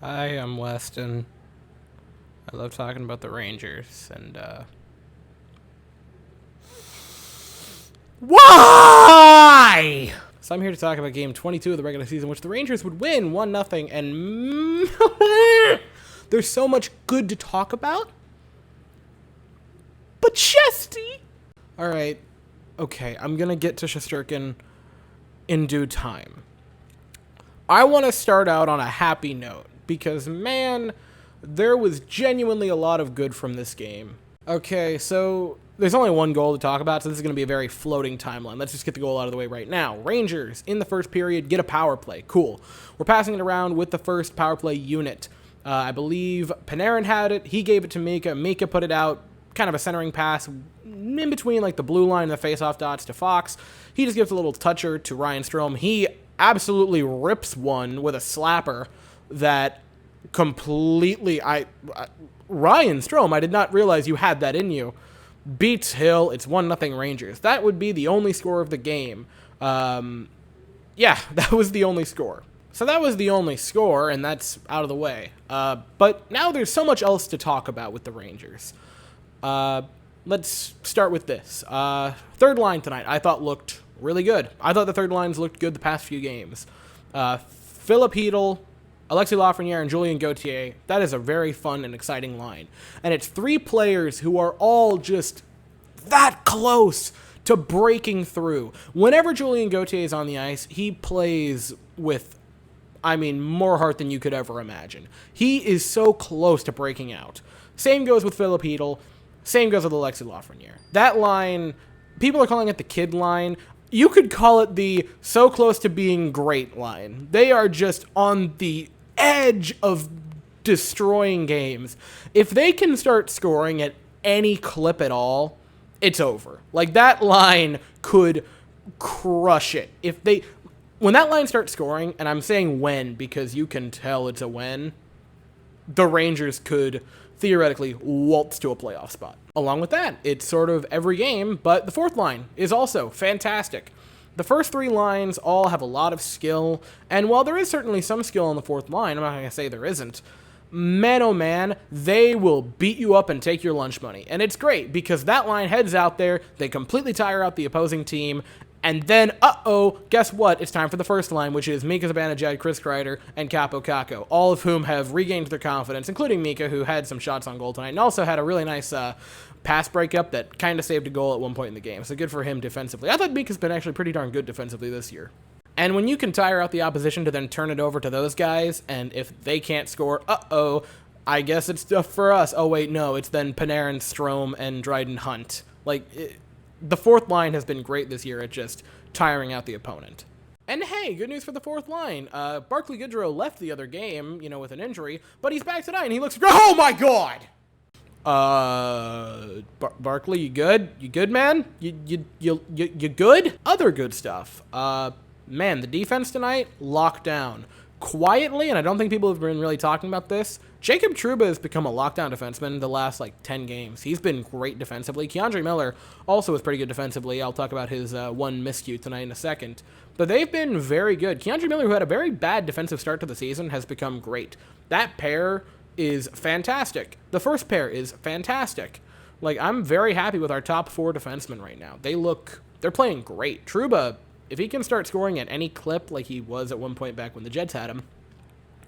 Hi, I'm Weston. I love talking about the Rangers, and, why? So I'm here to talk about Game 22 of the regular season, which the Rangers would win 1-0, and there's so much good to talk about. But Chesty! Alright, okay, I'm gonna get to Shesterkin in due time. I want to start out on a happy note, because, man, there was genuinely a lot of good from this game. Okay, so there's only one goal to talk about, so this is going to be a very floating timeline. Let's just get the goal out of the way right now. Rangers, in the first period, get a power play. Cool. We're passing it around with the first power play unit. I believe Panarin had it. He gave it to Mika. Mika put it out, kind of a centering pass in between like the blue line and the face-off dots to Fox. He just gives a little toucher to Ryan Strome. He absolutely rips one with a slapper that completely... Ryan Strome, I did not realize you had that in you. Beats Hill. It's 1-0 Rangers. That would be the only score of the game. Yeah, that was the only score. So that was the only score, and that's out of the way. But now there's so much else to talk about with the Rangers. Let's start with this. Third line tonight, I thought looked really good. I thought the third lines looked good the past few games. Philip Hedl, Alexis Lafreniere, and Julien Gauthier. That is a very fun and exciting line. And it's three players who are all just that close to breaking through. Whenever Julien Gauthier is on the ice, he plays with, more heart than you could ever imagine. He is so close to breaking out. Same goes with Philip Hedl. Same goes with Alexis Lafreniere. That line, people are calling it the kid line. You could call it the so close to being great line. They are just on the edge of destroying games. If they can start scoring at any clip at all, it's over. Like, that line could crush it. When that line starts scoring, and I'm saying when because you can tell it's a when, the Rangers could theoretically waltz to a playoff spot. Along with that, it's sort of every game, but the fourth line is also fantastic. The first three lines all have a lot of skill, and while there is certainly some skill on the fourth line, I'm not going to say there isn't, man oh man, they will beat you up and take your lunch money. And it's great, because that line heads out there, they completely tire out the opposing team, and then, guess what? It's time for the first line, which is Mika Zibanejad, Chris Kreider, and Capo Caco, all of whom have regained their confidence, including Mika, who had some shots on goal tonight, and also had a really nice pass breakup that kind of saved a goal at one point in the game. So good for him defensively. I thought Mika's been actually pretty darn good defensively this year. And when you can tire out the opposition to then turn it over to those guys, and if they can't score, I guess it's stuff for us. Oh, wait, no, it's then Panarin, Strome, and Dryden Hunt. The fourth line has been great this year at just tiring out the opponent. And hey, good news for the fourth line. Barclay Goodrow left the other game, with an injury, but he's back tonight, and he looks great. Oh, my God! Barclay, you good? You good, man? You good? Other good stuff. Man, the defense tonight, locked down. Quietly, and I don't think people have been really talking about this, Jacob Trouba has become a lockdown defenseman in the last, 10 games. He's been great defensively. Keandre Miller also was pretty good defensively. I'll talk about his one miscue tonight in a second. But they've been very good. Keandre Miller, who had a very bad defensive start to the season, has become great. That pair is fantastic. The first pair is fantastic. I'm very happy with our top four defensemen right now. They're playing great. Trouba, if he can start scoring at any clip like he was at one point back when the Jets had him,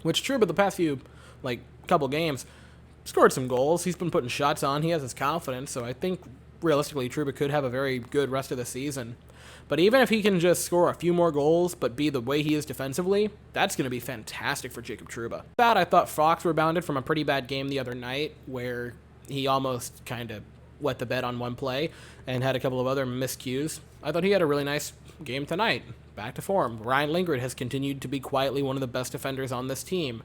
which Trouba the past few, couple games, scored some goals. He's been putting shots on. He has his confidence, so I think realistically Trouba could have a very good rest of the season. But even if he can just score a few more goals but be the way he is defensively, that's going to be fantastic for Jacob Trouba. I thought Fox rebounded from a pretty bad game the other night where he almost kind of wet the bed on one play and had a couple of other miscues. I thought he had a really nice game tonight. Back to form. Ryan Lindgren has continued to be quietly one of the best defenders on this team,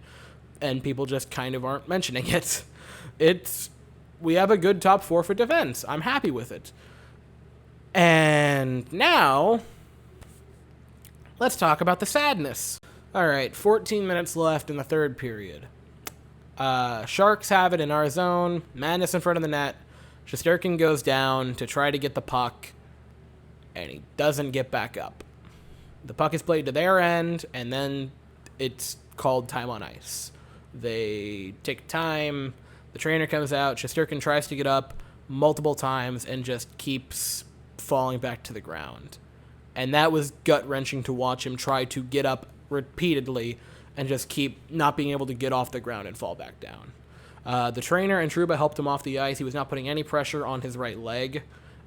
and people just kind of aren't mentioning it. We have a good top four for defense. I'm happy with it. And now, let's talk about the sadness. All right, 14 minutes left in the third period. Sharks have it in our zone. Madness in front of the net. Shesterkin goes down to try to get the puck, and he doesn't get back up. The puck is played to their end, and then it's called time on ice. They take time. The trainer comes out. Shesterkin tries to get up multiple times and just keeps falling back to the ground. And that was gut-wrenching to watch him try to get up repeatedly and just keep not being able to get off the ground and fall back down. The trainer and Trouba helped him off the ice. He was not putting any pressure on his right leg.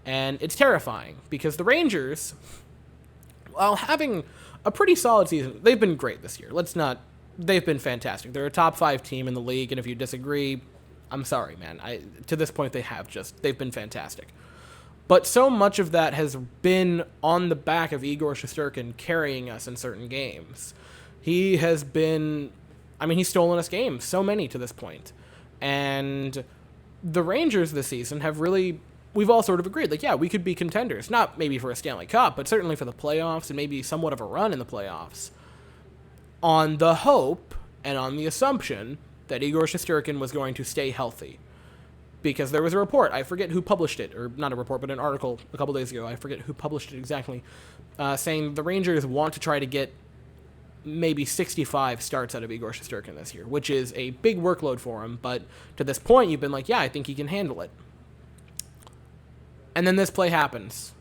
And it's terrifying because the Rangers, while having a pretty solid season, they've been great this year. They've been fantastic. They're a top 5 team in the league, and if you disagree, I'm sorry, man. To this point, they've been fantastic. But so much of that has been on the back of Igor Shesterkin carrying us in certain games. He has been, he's stolen us games, so many to this point. And the Rangers this season have really, we've all sort of agreed, we could be contenders. Not maybe for a Stanley Cup, but certainly for the playoffs and maybe somewhat of a run in the playoffs. On the hope and on the assumption that Igor Shesterkin was going to stay healthy. Because there was a report, I forget who published it, or not a report, but an article a couple days ago, I forget who published it exactly, saying the Rangers want to try to get maybe 65 starts out of Igor Shesterkin this year, which is a big workload for him, but to this point, you've been like, I think he can handle it. And then this play happens.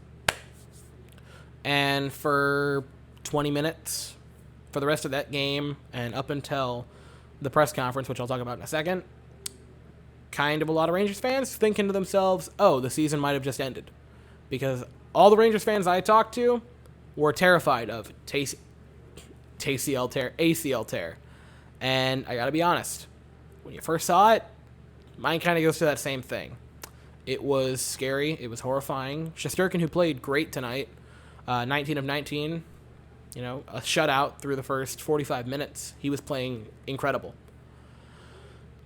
And for 20 minutes, for the rest of that game, and up until the press conference, which I'll talk about in a second, kind of a lot of Rangers fans thinking to themselves, the season might have just ended. Because all the Rangers fans I talked to were terrified of ACL tear. And I gotta be honest, when you first saw it, mine kind of goes to that same thing. It was scary. It was horrifying. Shesterkin, who played great tonight, 19 of 19, a shutout through the first 45 minutes. He was playing incredible.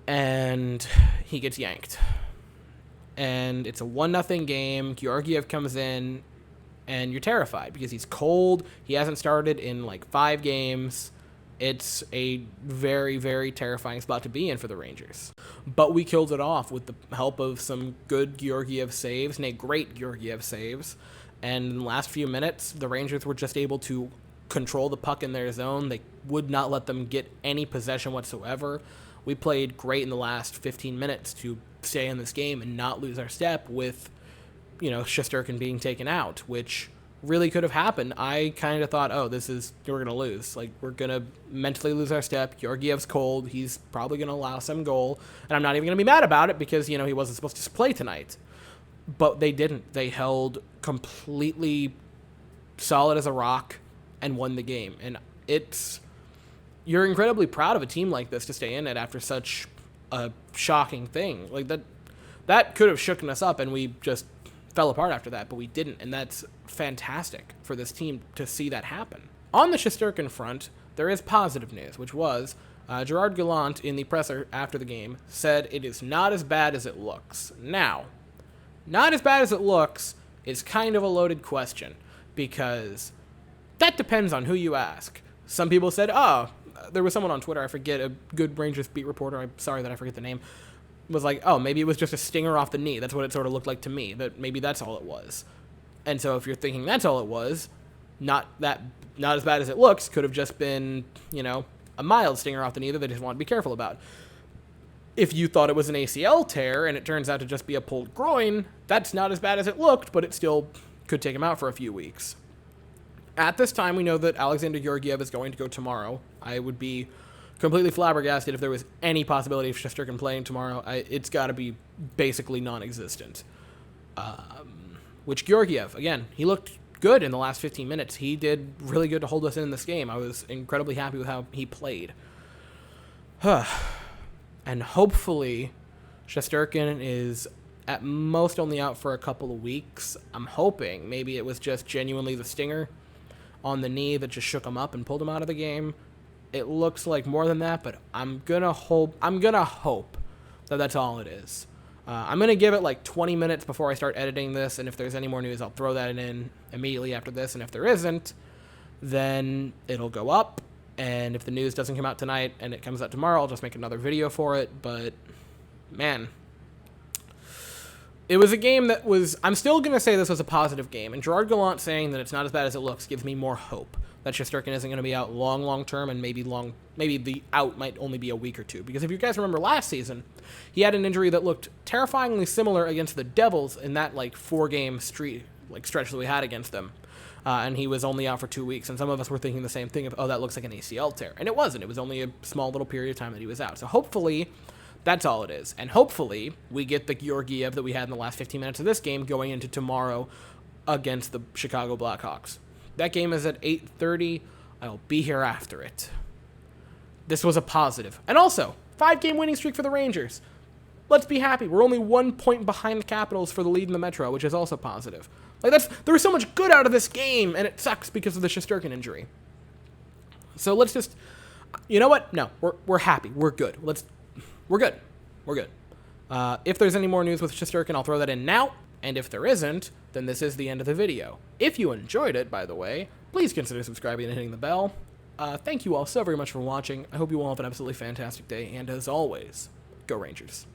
And he gets yanked. And it's a 1-0 game. Georgiev comes in, and you're terrified because he's cold. He hasn't started in 5 games. It's a very, very terrifying spot to be in for the Rangers. But we killed it off with the help of some good Georgiev saves, great Georgiev saves. And in the last few minutes, the Rangers were just able to control the puck in their zone. They would not let them get any possession whatsoever. We played great in the last 15 minutes to stay in this game and not lose our step with, Shesterkin being taken out, which really could have happened. I kind of thought, we're going to lose. We're going to mentally lose our step. Georgiev's cold. He's probably going to allow some goal. And I'm not even going to be mad about it because, he wasn't supposed to play tonight. But they didn't. They held completely solid as a rock and won the game. And you're incredibly proud of a team like this to stay in it after such a shocking thing. That could have shooken us up and we just fell apart after that, but we didn't, and that's fantastic for this team to see that happen. On the Shesterkin front, there is positive news, which was Gerard Gallant in the presser after the game said it is not as bad as it looks. Now, not as bad as it looks is kind of a loaded question because that depends on who you ask. Some people said, there was someone on Twitter, I forget, a good Rangers beat reporter, I'm sorry that I forget the name, was like, maybe it was just a stinger off the knee. That's what it sort of looked like to me, that maybe that's all it was. And so if you're thinking that's all it was, not as bad as it looks, could have just been, a mild stinger off the knee that they just want to be careful about. If you thought it was an ACL tear and it turns out to just be a pulled groin, that's not as bad as it looked, but it still could take him out for a few weeks. At this time, we know that Alexander Georgiev is going to go tomorrow. I would be completely flabbergasted if there was any possibility of Shesterkin playing tomorrow. It's got to be basically non-existent. Which Georgiev, again, he looked good in the last 15 minutes. He did really good to hold us in this game. I was incredibly happy with how he played. And hopefully, Shesterkin is at most only out for a couple of weeks. I'm hoping maybe it was just genuinely the stinger on the knee that just shook him up and pulled him out of the game. It looks like more than that, but I'm gonna hope that that's all it is. I'm gonna give it 20 minutes before I start editing this, and if there's any more news, I'll throw that in immediately after this. And if there isn't, then it'll go up. And if the news doesn't come out tonight and it comes out tomorrow, I'll just make another video for it. But man, It was a game that was... I'm still going to say this was a positive game, and Gerard Gallant saying that it's not as bad as it looks gives me more hope that Shesterkin isn't going to be out long term, and maybe the out might only be a week or two. Because if you guys remember last season, he had an injury that looked terrifyingly similar against the Devils in that, like, 4-game stretch that we had against them. And he was only out for 2 weeks, and some of us were thinking the same thing of, oh, that looks like an ACL tear. And it wasn't. It was only a small little period of time that he was out. So hopefully... that's all it is. And hopefully, we get the Georgiev that we had in the last 15 minutes of this game going into tomorrow against the Chicago Blackhawks. That game is at 8:30. I'll be here after it. This was a positive. And also, 5-game winning streak for the Rangers. Let's be happy. We're only 1 point behind the Capitals for the lead in the Metro, which is also positive. There was so much good out of this game, and it sucks because of the Shesterkin injury. So let's just... You know what? No, we're happy. We're good. We're good. We're good. If there's any more news with Shesterkin, I'll throw that in now. And if there isn't, then this is the end of the video. If you enjoyed it, by the way, please consider subscribing and hitting the bell. Thank you all so very much for watching. I hope you all have an absolutely fantastic day. And as always, go Rangers.